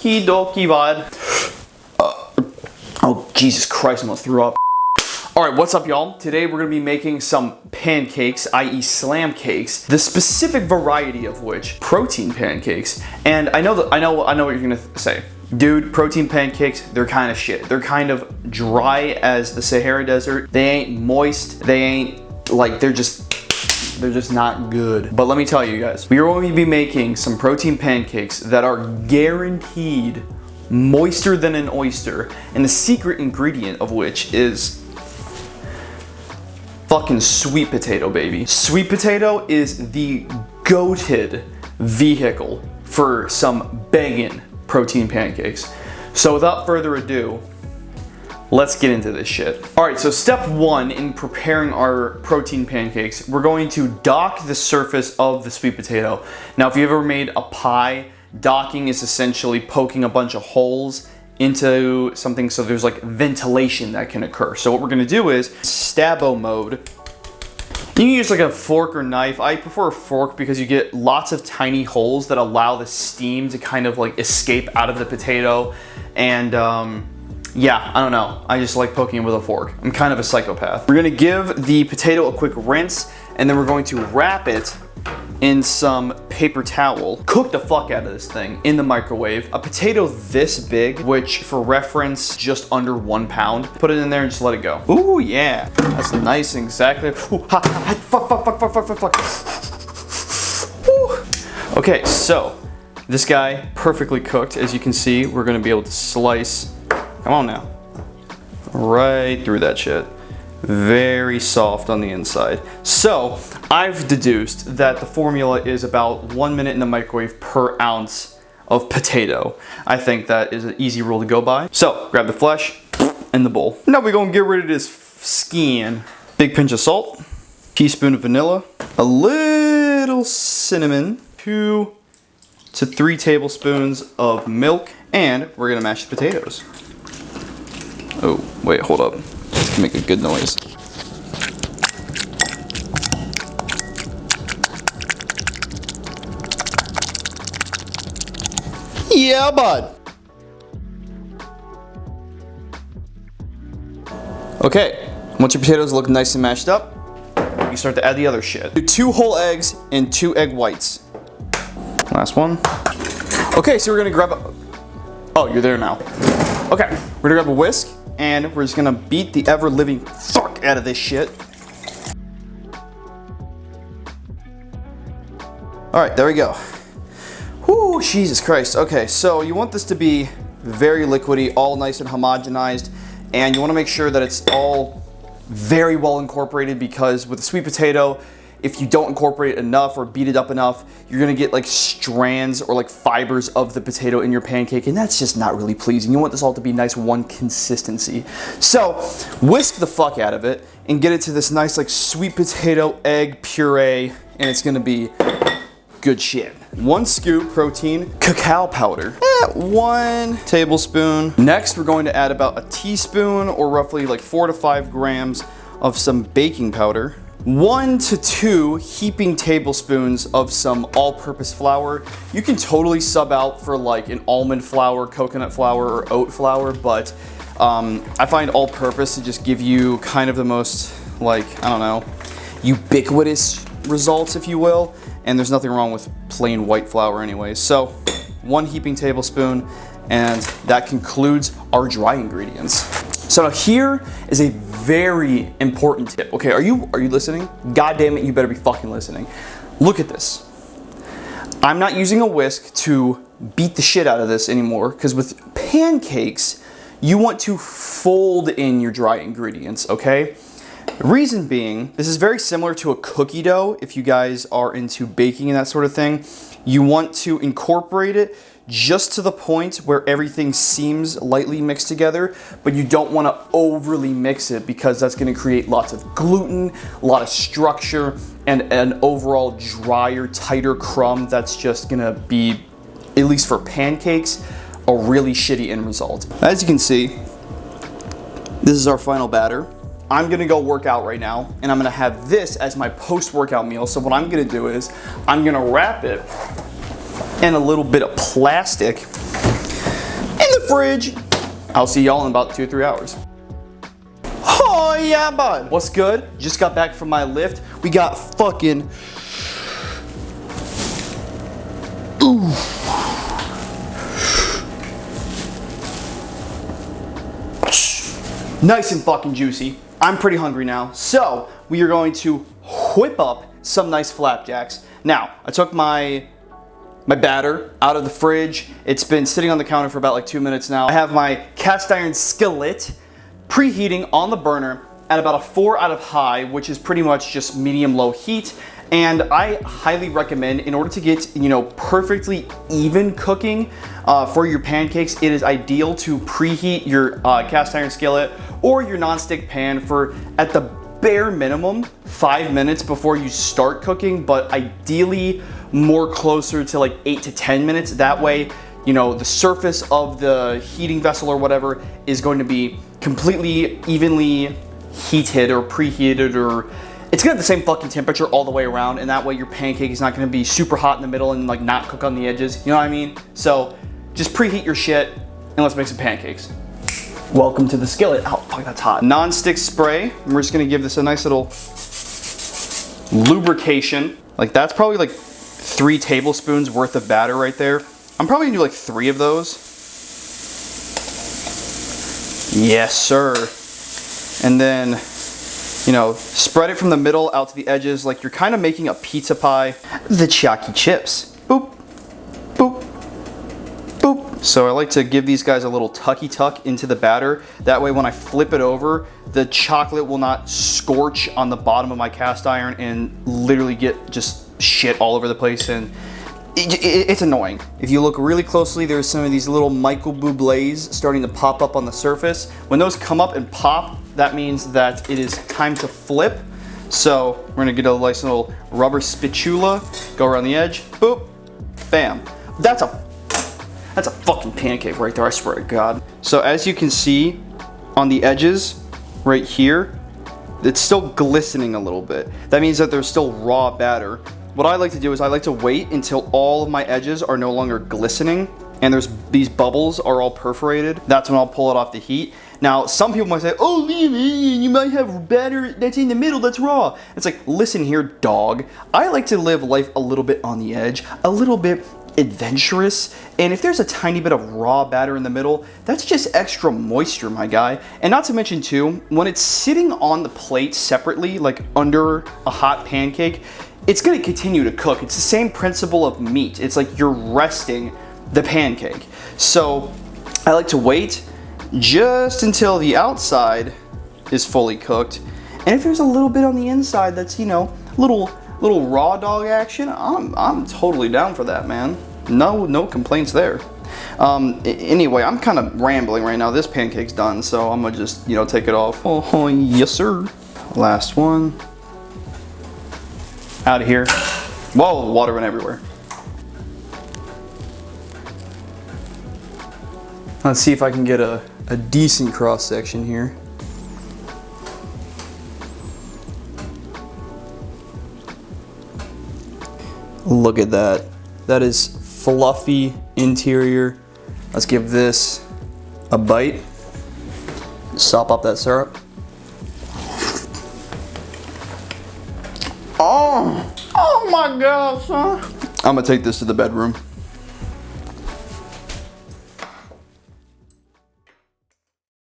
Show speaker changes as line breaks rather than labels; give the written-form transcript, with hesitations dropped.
Okie dokie, bud. Oh, Jesus Christ, I'm gonna throw up. Alright, what's up, y'all? Today we're gonna be making some pancakes, i.e. slam cakes, the specific variety of which, protein pancakes. And I know what you're gonna say. Dude, protein pancakes, they're kind of shit. They're kind of dry as the Sahara Desert. They ain't moist. They ain't, like, they're just not good. But let me tell you guys, we are going to be making some protein pancakes that are guaranteed moister than an oyster, and the secret ingredient of which is fucking sweet potato, baby. Sweet potato is the goated vehicle for some bangin' protein pancakes. So without further ado, let's get into this shit. All right, so step one in preparing our protein pancakes, we're going to dock the surface of the sweet potato. Now, if you ever made a pie, docking is essentially poking a bunch of holes into something so there's like ventilation that can occur. So what we're gonna do is stabbo mode. You can use like a fork or knife. I prefer a fork because you get lots of tiny holes that allow the steam to kind of like escape out of the potato. And yeah, I don't know. I just like poking it with a fork. I'm kind of a psychopath. We're gonna give the potato a quick rinse, and then we're going to wrap it in some paper towel. Cook the fuck out of this thing in the microwave. A potato this big, which for reference, just under 1 pound. Put it in there and just let it go. Ooh, yeah. That's nice and exactly. Ooh, fuck. Ooh. Okay, so this guy perfectly cooked. As you can see, we're gonna be able to slice, come on now, right through that shit. Very soft on the inside. So I've deduced that the formula is about 1 minute in the microwave per ounce of potato. I think that is an easy rule to go by. So grab the flesh and the bowl. Now we're gonna get rid of this skin. Big pinch of salt, teaspoon of vanilla, a little cinnamon, 2 to 3 tablespoons of milk, and we're gonna mash the potatoes. Oh, wait, hold up. Make a good noise. Yeah, bud. Okay, once your potatoes look nice and mashed up, you start to add the other shit. Do 2 whole eggs and 2 egg whites. Last one. Okay, so we're gonna grab a, oh, you're there now. Okay, we're gonna grab a whisk, and we're just gonna beat the ever-living fuck out of this shit. All right, there we go. Whoo, Jesus Christ. Okay, so you want this to be very liquidy, all nice and homogenized, and you wanna make sure that it's all very well incorporated, because with the sweet potato, if you don't incorporate it enough or beat it up enough, you're gonna get like strands or like fibers of the potato in your pancake, and that's just not really pleasing. You want this all to be nice, one consistency. So whisk the fuck out of it and get it to this nice like sweet potato egg puree, and it's gonna be good shit. 1 scoop protein cacao powder, 1 tablespoon. Next, we're going to add about a teaspoon or roughly like 4 to 5 grams of some baking powder. 1 to 2 heaping tablespoons of some all-purpose flour. You can totally sub out for like an almond flour, coconut flour, or oat flour, but I find all-purpose to just give you kind of the most, like, I don't know, ubiquitous results, if you will, and there's nothing wrong with plain white flour anyways. So 1 heaping tablespoon, and that concludes our dry ingredients. So now here is a very important tip. Okay, are you listening? God damn it, you better be fucking listening. Look at this. I'm not using a whisk to beat the shit out of this anymore, because with pancakes, you want to fold in your dry ingredients, okay? The reason being, this is very similar to a cookie dough. If you guys are into baking and that sort of thing, you want to incorporate it just to the point where everything seems lightly mixed together, but you don't want to overly mix it, because that's going to create lots of gluten, a lot of structure, and an overall drier, tighter crumb that's just going to be, at least for pancakes, a really shitty end result. As you can see, this is our final batter. I'm gonna go work out right now, and I'm gonna have this as my post-workout meal. So what I'm gonna do is, I'm gonna wrap it in a little bit of plastic, fridge. I'll see y'all in about 2 or 3 hours. Oh yeah, bud. What's good? Just got back from my lift. We got fucking... Ooh. Nice and fucking juicy. I'm pretty hungry now. So, we are going to whip up some nice flapjacks. Now, I took my batter out of the fridge. It's been sitting on the counter for about like 2 minutes now. I have my cast iron skillet preheating on the burner at about a 4 out of high, which is pretty much just medium low heat. And I highly recommend, in order to get, you know, perfectly even cooking for your pancakes, it is ideal to preheat your cast iron skillet or your nonstick pan for, at the bare minimum, 5 minutes before you start cooking, but ideally more closer to like 8 to 10 minutes. That way, you know, the surface of the heating vessel or whatever is going to be completely evenly heated or preheated, or it's gonna have the same fucking temperature all the way around, and that way your pancake is not gonna be super hot in the middle and like not cook on the edges, you know what I mean? So just preheat your shit and let's make some pancakes. Welcome to the skillet. Oh fuck, that's hot. Non-stick spray, and we're just gonna give this a nice little lubrication. Like that's probably like 3 tablespoons worth of batter right there. I'm probably gonna do like 3 of those. Yes, sir. And then, you know, spread it from the middle out to the edges like you're kind of making a pizza pie. The chalky chips. Boop, boop, boop. So I like to give these guys a little tucky tuck into the batter. That way when I flip it over, the chocolate will not scorch on the bottom of my cast iron and literally get just shit all over the place, and it's annoying. If you look really closely, there's some of these little Michael Bublés starting to pop up on the surface. When those come up and pop, that means that it is time to flip. So we're gonna get a nice little rubber spatula, go around the edge, boop, bam. That's a fucking pancake right there, I swear to God. So as you can see on the edges right here, it's still glistening a little bit. That means that there's still raw batter. What I like to do is I like to wait until all of my edges are no longer glistening and these bubbles are all perforated. That's when I'll pull it off the heat. Now, some people might say, oh, you might have batter that's in the middle that's raw. It's like, listen here, dog. I like to live life a little bit on the edge, a little bit adventurous, and if there's a tiny bit of raw batter in the middle, that's just extra moisture, my guy. And not to mention too, when it's sitting on the plate separately, like under a hot pancake, it's gonna continue to cook. It's the same principle of meat. It's like you're resting the pancake. So I like to wait just until the outside is fully cooked. And if there's a little bit on the inside that's, you know, little raw dog action, I'm totally down for that, man. No complaints there. Anyway, I'm kind of rambling right now. This pancake's done, so I'm gonna just, you know, take it off. Oh, yes, sir. Last one. Out of here. Whoa, water went everywhere. Let's see if I can get a decent cross section here. Look at that. That is fluffy interior. Let's give this a bite. Sop up that syrup. Oh my gosh, huh? I'm gonna take this to the bedroom.